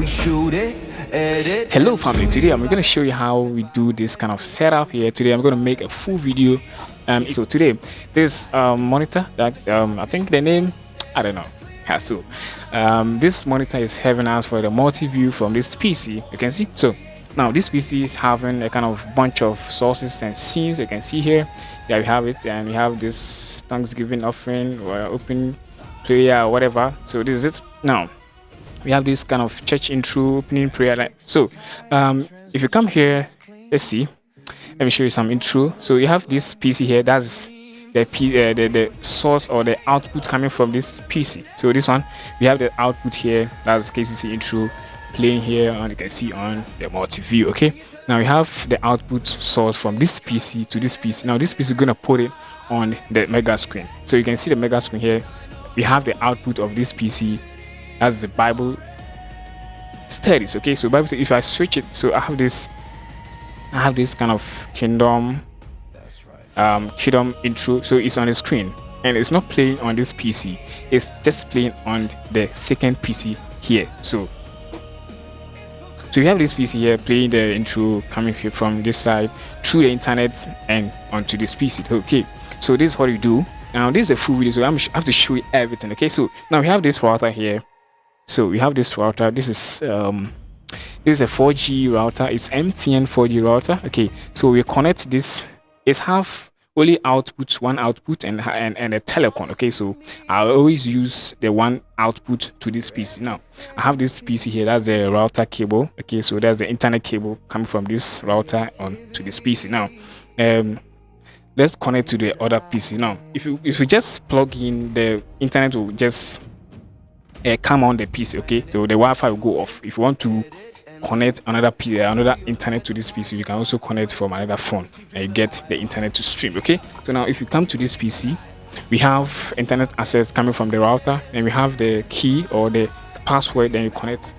shoot it, edit. Hello family, today I'm going to show you how we do this kind of setup here. Today I'm going to make a full video. So today this monitor that I think the name, I don't know. Yeah, so this monitor is having us for the multi-view from this PC. You can see. So now this PC is having a kind of bunch of sources and scenes. You can see here. There we have it, and we have this Thanksgiving offering or open prayer or whatever. So this is it. Now we have this kind of church intro, opening prayer. So if you come here, let's see. Let me show you some intro. So you have this PC here. That's the source or the output coming from this PC. So this one, we have the output here. That's KCC intro playing here, and you can see on the multi-view. Okay, now we have the output source from this PC to this PC. Now this PC is going to put it on the mega screen. So you can see the mega screen here. We have the output of this PC. That's the Bible studies. Okay, so Bible studies, if I switch it, so I have this kind of kingdom intro. So it's on the screen and it's not playing on this PC, it's just playing on the second PC here. So we have this PC here playing the intro coming here from this side through the internet and onto this PC. Okay, so this is what we do. Now this is a full video, so I have to show you everything. Okay, so now we have this router here. So we have this router. This is a 4G router. It's MTN 4G router. Okay, so we connect this. It's have only output, one output, and a telecom. Okay, so I always use the one output to this PC. Now I have this PC here. That's the router cable. Okay, so that's the internet cable coming from this router on to this PC. Now let's connect to the other PC. Now if you just plug in, the internet will just come on the PC. Okay, so the Wi-Fi will go off. If you want to connect another internet to this PC, you can also connect from another phone and you get the internet to stream. Okay, so now if you come to this PC, we have internet access coming from the router, and we have the key or the password, then you connect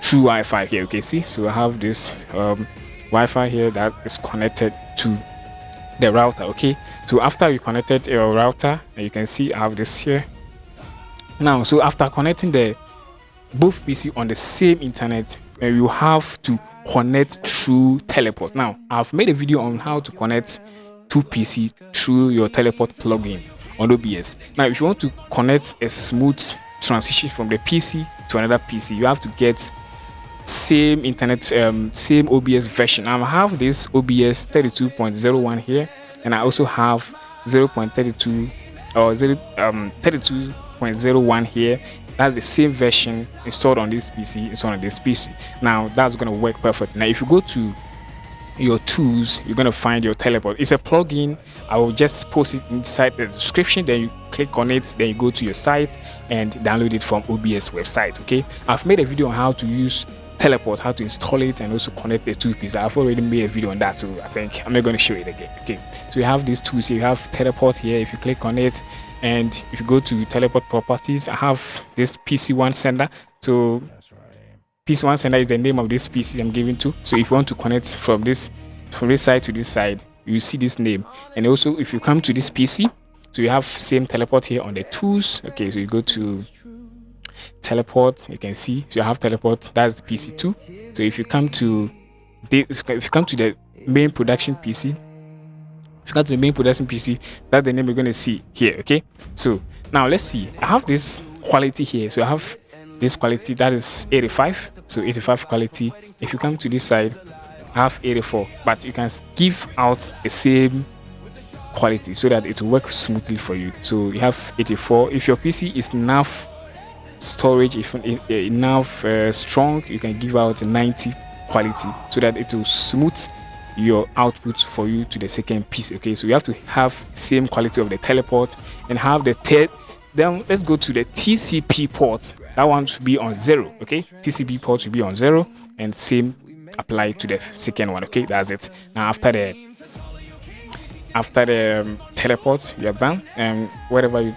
through Wi-Fi here. Okay, see, so I have this Wi-Fi here that is connected to the router. Okay, so after you connected your router, and you can see I have this here. Now, so after connecting the both PC on the same internet, you have to connect through teleport. Now, I've made a video on how to connect two PC through your teleport plugin on OBS. Now, if you want to connect a smooth transition from the PC to another PC, you have to get same internet, same OBS version. Now, I have this OBS 32.01 here, and I also have 0.32 or 32.01 here. That's the same version installed on this PC, installed on this PC. Now that's going to work perfect. Now if you go to your tools, you're going to find your teleport. It's a plugin. I will just post it inside the description, then you click on it, then you go to your site and download it from OBS website. Okay, I've made a video on how to use teleport, how to install it, and also connect the two pieces. I've already made a video on that, so I think I'm not going to show it again. Okay, so you have these tools here. You have teleport here. If you click on it, and if you go to teleport properties, I have this PC1 sender. So PC1 sender is the name of this PC I'm giving to. So if you want to connect from this side to this side, you see this name. And also if you come to this PC, so you have same teleport here on the tools. Okay, so you go to teleport, you can see, so you have teleport, that's the PC2. So if you come to the main production PC, that's the name you're going to see here. Okay, so now let's see. I have this quality here. So I have this quality that is 85. So 85 quality. If you come to this side, I have 84, but you can give out the same quality so that it will work smoothly for you. So you have 84. If your PC is enough storage, if enough strong, you can give out 90 quality so that it will smooth your output for you to the second piece. Okay, so you have to have same quality of the teleport and have the then let's go to the TCP port. That one should be on 0. Okay, TCP port should be on 0, and same apply to the second one. Okay, that's it. Now after the teleport, you are done, and whatever you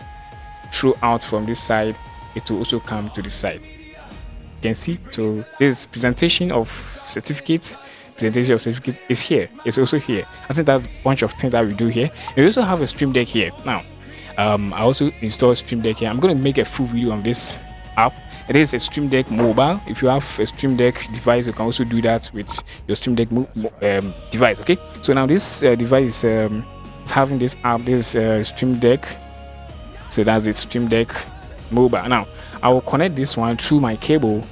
throw out from this side, it will also come to this side. You can see, so this presentation of certificates is here. It's also here. I think that's a bunch of things that we do here. And we also have a stream deck here. Now I also install stream deck here. I'm going to make a full video on this app, It is a Stream Deck mobile. If you have a Stream Deck device, you can also do that with your Stream Deck device. Okay, so now this device is having this app, this Stream Deck. So that's it, Stream Deck mobile. Now I will connect this one through my cable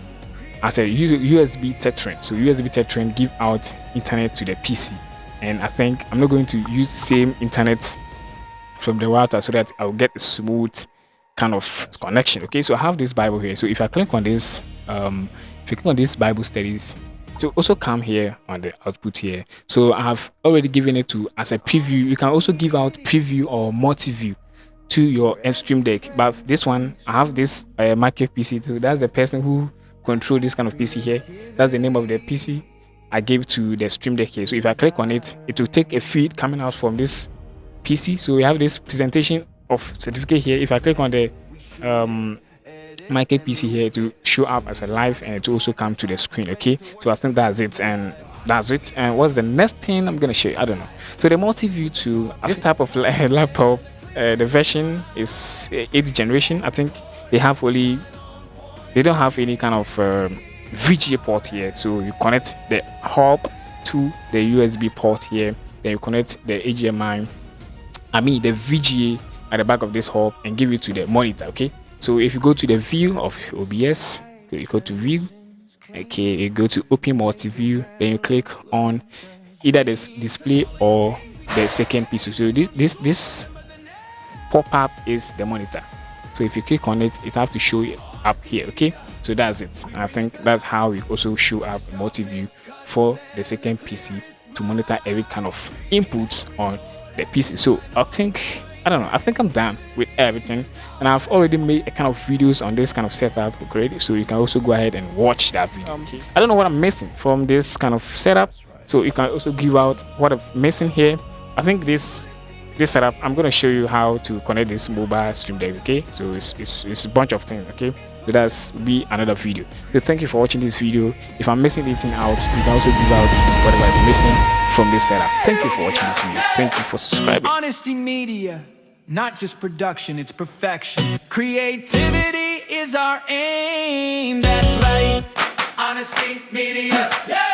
as a USB tethering. So USB tethering give out internet to the PC, and I think I'm not going to use the same internet from the router so that I'll get a smooth kind of connection. Okay, so I have this Bible here. So if I click on this, if you click on this Bible studies, so also come here on the output here. So I have already given it to as a preview. You can also give out preview or multi-view to your Stream Deck, but this one I have this micro PC. So that's the person who control this kind of PC here. That's the name of the PC I gave to the Stream Deck here. So if I click on it, it will take a feed coming out from this PC. So we have this presentation of certificate here. If I click on the micro PC here, to show up as a live, and it will also come to the screen. Okay, so I think that's it, and that's it. And what's the next thing I'm gonna show you? I don't know. So the multi-view to this type of laptop, the version is 8th generation. I think they don't have any kind of VGA port here. So you connect the hub to the USB port here, then you connect the HDMI, the VGA at the back of this hub, and give it to the monitor. Okay, so if you go to the view of OBS, you go to view, okay, you go to open multi-view, then you click on either this display or the second piece. So this pop-up is the monitor. So if you click on it, it have to show it up here. Okay, so that's it. I think that's how we also show up multi-view for the second PC to monitor every kind of input on the PC. So I think I'm done with everything, and I've already made a kind of videos on this kind of setup already, so you can also go ahead and watch that video. I don't know what I'm missing from this kind of setup, so you can also give out what I'm missing here. I think this setup, I'm going to show you how to connect this mobile Stream Deck. Okay, so it's a bunch of things. Okay, so that's be another video. So thank you for watching this video. If I'm missing anything out, you can also give out whatever is missing from this setup. Thank you for watching this video. Thank you for subscribing. Honesty Media, not just production, it's perfection. Creativity is our aim, that's right. Honesty Media, yeah.